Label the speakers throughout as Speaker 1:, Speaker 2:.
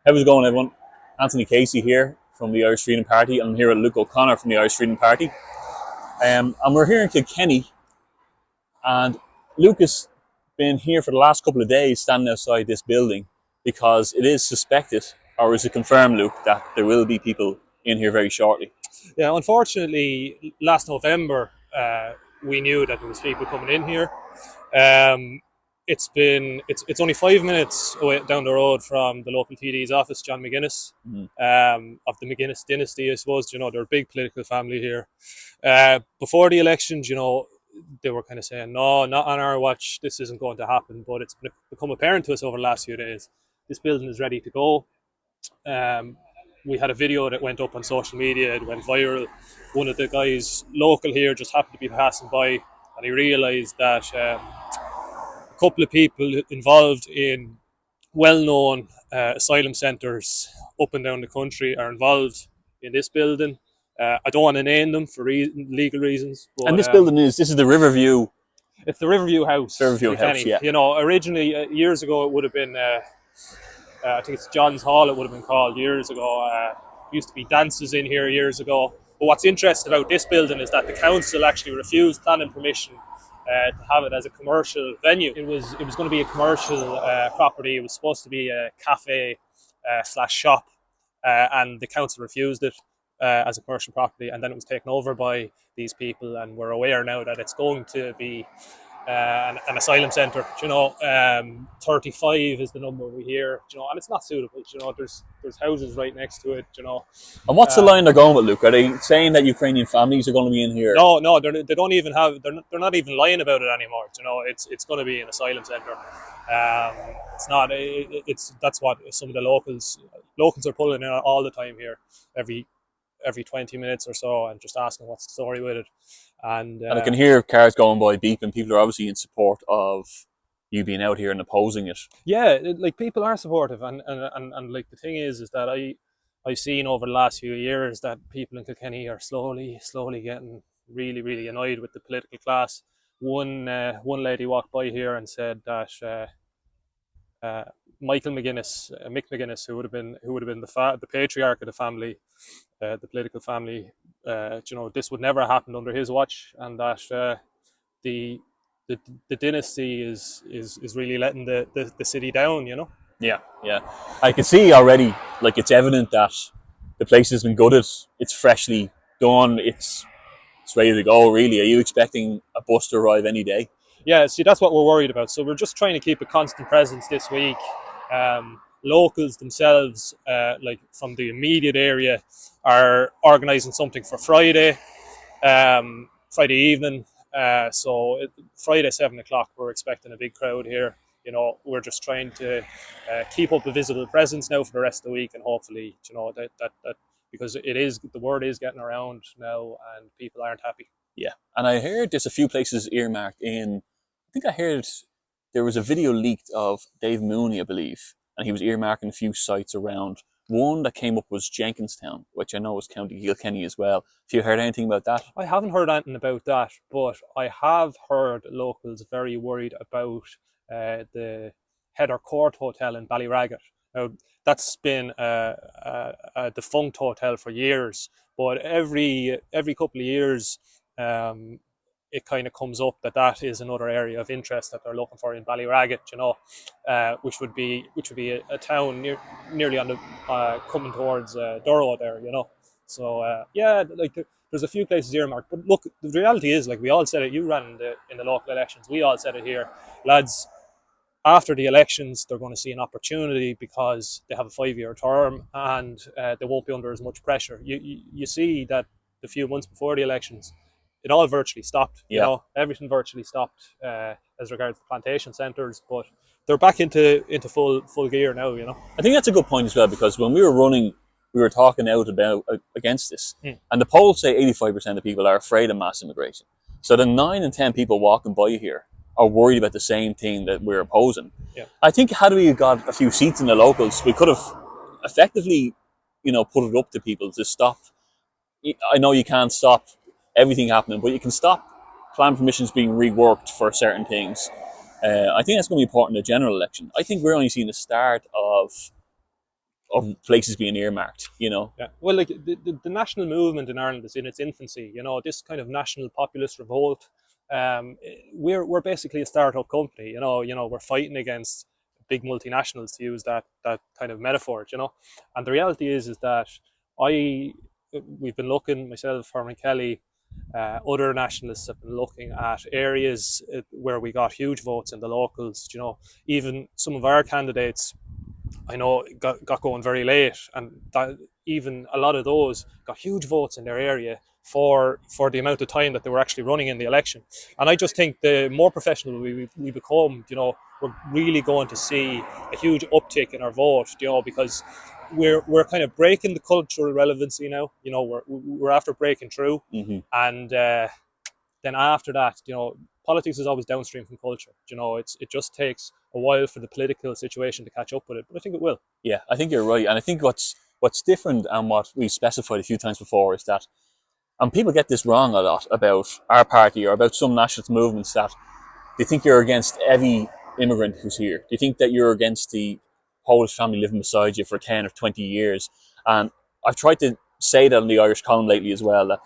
Speaker 1: How's it going, everyone? Anthony Casey here from the Irish Freedom Party. I'm here with Luke O'Connor from the Irish Freedom Party. And we're here in Kilkenny. And Luke has been here for the last couple of days standing outside this building because it is suspected, or is it confirmed, Luke, that there will be people in here very shortly?
Speaker 2: Yeah, unfortunately, last November, we knew that there was people coming in here. It's only 5 minutes away down the road from the local TD's office, John McGuinness, of the McGuinness dynasty, I suppose. You know, they're a big political family here. Before the elections, you know, they were kind of saying, no, not on our watch, this isn't going to happen. But it's become apparent to us over the last few days. This building is ready to go. We had a video that went up on social media. It went viral. One of the guys local here just happened to be passing by, and he realised that a couple of people involved in well-known asylum centres up and down the country are involved in this building. I don't want to name them for legal reasons. But,
Speaker 1: and this building this is the Riverview.
Speaker 2: It's the Riverview House.
Speaker 1: Riverview House, yeah.
Speaker 2: You know, originally, years ago, it would have been... I think it's John's Hall, it would have been called years ago. Used to be dances in here years ago. But what's interesting about this building is that the council actually refused planning permission to have it as a commercial venue. It was going to be a commercial property. It was supposed to be a cafe / shop, and the council refused it as a commercial property. And then it was taken over by these people, and we're aware now that it's going to be an asylum centre. You know, 35 is the number we hear. You know, and it's not suitable. You know, there's houses right next to it. You know,
Speaker 1: and what's the line they're going with, Luke? Are they saying that Ukrainian families are going to be in here?
Speaker 2: No, they don't even have. They're not even lying about it anymore. You know, it's going to be an asylum centre. It's not. That's what some of the locals are pulling in all the time here. Every 20 minutes or so, and just asking what's the story with it. And
Speaker 1: I can hear cars going by beeping. People are obviously in support of you being out here and opposing it.
Speaker 2: Yeah, like people are supportive, and like the thing is that I've seen over the last few years that people in Kilkenny are slowly getting really, really annoyed with the political class. One lady walked by here and said that Mick McGuinness, who would have been the patriarch of the family, the political family, you know, this would never have happened under his watch, and that the dynasty is really letting the city down. You know.
Speaker 1: Yeah. I can see already. Like, it's evident that the place has been gutted. It's freshly done. It's ready to go. Really, are you expecting a bus to arrive any day?
Speaker 2: Yeah, see, that's what we're worried about. So we're just trying to keep a constant presence this week. Locals themselves, like from the immediate area, are organising something for Friday evening. So Friday 7 o'clock, we're expecting a big crowd here. You know, we're just trying to keep up a visible presence now for the rest of the week, and hopefully, you know, that because the word is getting around now, and people aren't happy.
Speaker 1: Yeah, and I heard there's a few places earmarked in. I think I heard there was a video leaked of Dave Mooney, I believe, and he was earmarking a few sites around. One that came up was Jenkinstown, which I know is County Kilkenny as well. Have you heard anything about that?
Speaker 2: I haven't heard anything about that, but I have heard locals very worried about the Heather Court Hotel in Ballyragget. Now, that's been a defunct hotel for years, but every couple of years, it kind of comes up that is another area of interest that they're looking for in Ballyragget, you know, which would be a town nearly on the coming towards Durrow there, you know. So yeah, like there's a few places earmarked, but look, the reality is, like we all said it. You ran in the local elections. We all said it here, lads. After the elections, they're going to see an opportunity because they have a 5-year term, and they won't be under as much pressure. You see that the few months before the elections, it all virtually stopped. You know, everything virtually stopped as regards to plantation centres, but they're back into full gear now. You know,
Speaker 1: I think that's a good point as well, because when we were running, we were talking out about against this, and the polls say 85% of people are afraid of mass immigration. So the 9 in 10 people walking by here are worried about the same thing that we're opposing.
Speaker 2: Yeah.
Speaker 1: I think had we got a few seats in the locals, we could have effectively, you know, put it up to people to stop. I know you can't stop everything happening, but you can stop plan permissions being reworked for certain things. I think that's going to be important in the general election. I think we're only seeing the start of of places being earmarked, you know.
Speaker 2: Yeah. Well, like the national movement in Ireland is in its infancy. You know, this kind of national populist revolt. We're basically a startup company. You know, we're fighting against big multinationals, to use that kind of metaphor. You know, and the reality is that we've been looking, myself, Herman Kelly, other nationalists have been looking at areas where we got huge votes in the locals. You know, even some of our candidates, I know, got going very late, and that even a lot of those got huge votes in their area for the amount of time that they were actually running in the election. And I just think the more professional we become, you know, we're really going to see a huge uptick in our vote, you know, because we're kind of breaking the cultural relevancy now. You know, we're after breaking through, and then after that, you know, politics is always downstream from culture. You know, it just takes a while for the political situation to catch up with it, but I think it will.
Speaker 1: Yeah, I think you're right, and I think what's different and what we specified a few times before is that, and people get this wrong a lot about our party or about some nationalist movements, that they think you're against every immigrant who's here. They think that you're against the Polish family living beside you for 10 or 20 years. And I've tried to say that in the Irish column lately as well, that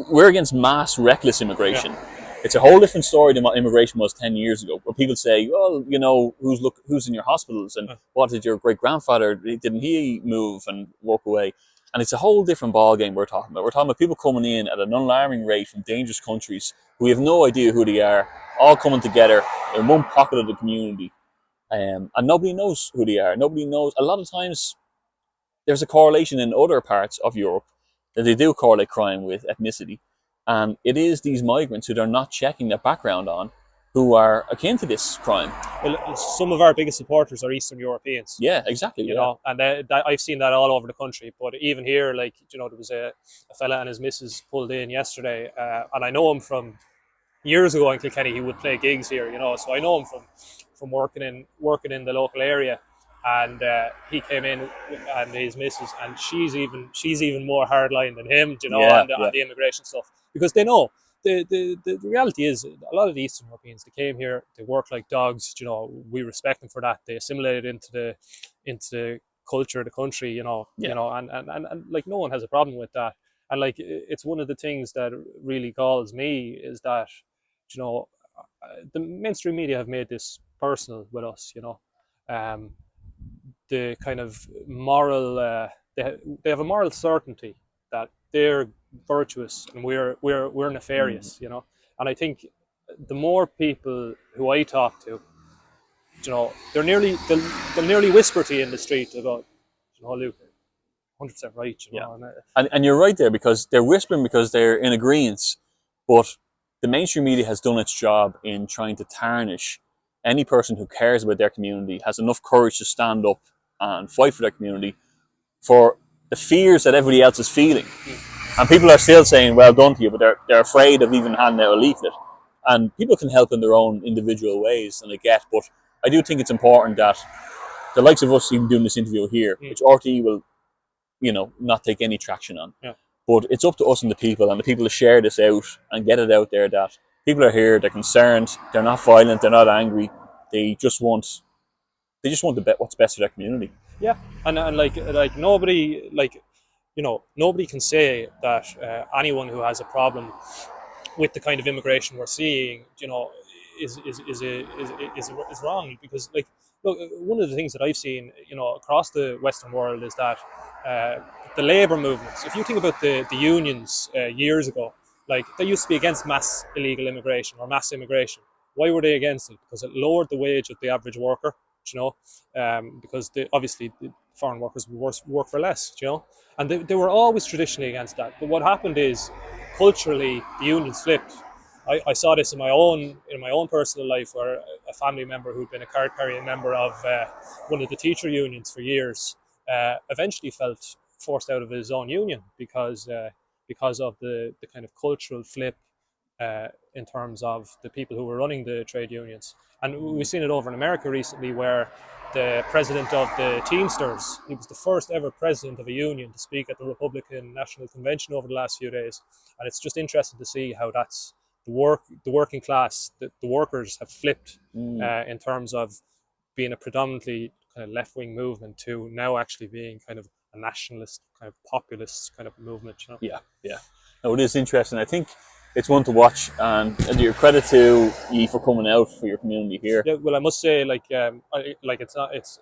Speaker 1: we're against mass reckless immigration. Yeah. It's a whole different story than what immigration was 10 years ago, where people say, well, you know, who's in your hospitals, and what did your great-grandfather, didn't he move and walk away? And it's a whole different ballgame we're talking about. We're talking about people coming in at an alarming rate from dangerous countries who we have no idea who they are, all coming together in one pocket of the community. And nobody knows who they are. Nobody knows. A lot of times there's a correlation in other parts of Europe that they do correlate crime with ethnicity. And it is these migrants who they're not checking their background on who are akin to this crime.
Speaker 2: Well, some of our biggest supporters are Eastern Europeans.
Speaker 1: Yeah, exactly.
Speaker 2: You know, and I've seen that all over the country. But even here, like, you know, there was a fella and his missus pulled in yesterday, and I know him from years ago in Kilkenny. He would play gigs here, you know, so I know him from working in the local area. And he came in and his missus, and she's even more hardline than him, you know, on the immigration stuff, because they know the reality is a lot of the Eastern Europeans, they came here, they work like dogs, you know, we respect them for that. They assimilated into the culture of the country, you know, and like no one has a problem with that. And like it's one of the things that really galls me is that, you know, the mainstream media have made this personal with us, you know. The kind of moral, they have a moral certainty that they're virtuous and we're nefarious, you know. And I think the more people who I talk to, you know, they'll nearly whisper to you in the street about, you know, Luke, 100% right, you know.
Speaker 1: And you're right there, because they're whispering because they're in agreement, but the mainstream media has done its job in trying to tarnish any person who cares about their community, has enough courage to stand up and fight for their community, for the fears that everybody else is feeling. And people are still saying, well done to you, but they're afraid of even handing out a leaflet. And people can help in their own individual ways, and I get, but I do think it's important that the likes of us even doing this interview here, which RTE will, you know, not take any traction on.
Speaker 2: Yeah.
Speaker 1: But it's up to us and the people to share this out and get it out there that people are here, they're concerned, they're not violent, they're not angry, they just want what's best for their community.
Speaker 2: Yeah, and like nobody, like, you know, nobody can say that anyone who has a problem with the kind of immigration we're seeing, you know, is wrong, because like, look, one of the things that I've seen, you know, across the Western world is that the labour movements. If you think about the unions years ago, like they used to be against mass illegal immigration or mass immigration. Why were they against it? Because it lowered the wage of the average worker, you know, because obviously the foreign workers would work for less, you know, and they were always traditionally against that. But what happened is, culturally, the unions flipped. I saw this in my own personal life, where a family member who'd been a card-carrying member of one of the teacher unions for years eventually felt forced out of his own union because of the kind of cultural flip in terms of the people who were running the trade unions. And we've seen it over in America recently, where the president of the Teamsters, he was the first ever president of a union to speak at the Republican National Convention over the last few days. And it's just interesting to see how that's the working class, the workers have flipped in terms of being a predominantly kind of left-wing movement to now actually being kind of a nationalist, kind of populist kind of movement. You know?
Speaker 1: Yeah, yeah. No, it is interesting. I think it's one to watch, and your credit to you for coming out for your community here.
Speaker 2: Yeah, well, I must say, like it's not. It's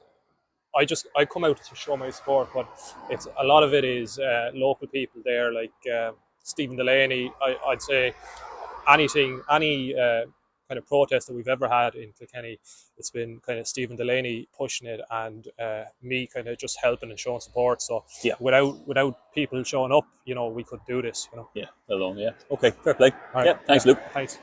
Speaker 2: I come out to show my support, but it's a lot of it is local people there, like Stephen Delaney. I'd say any kind of protest that we've ever had in Kilkenny, it's been kind of Stephen Delaney pushing it, and me kind of just helping and showing support. So
Speaker 1: Yeah.
Speaker 2: without people showing up, we could do this.
Speaker 1: Yeah, alone. Yeah. Okay, fair play.
Speaker 2: All right.
Speaker 1: Yeah, thanks, Luke.
Speaker 2: Thanks.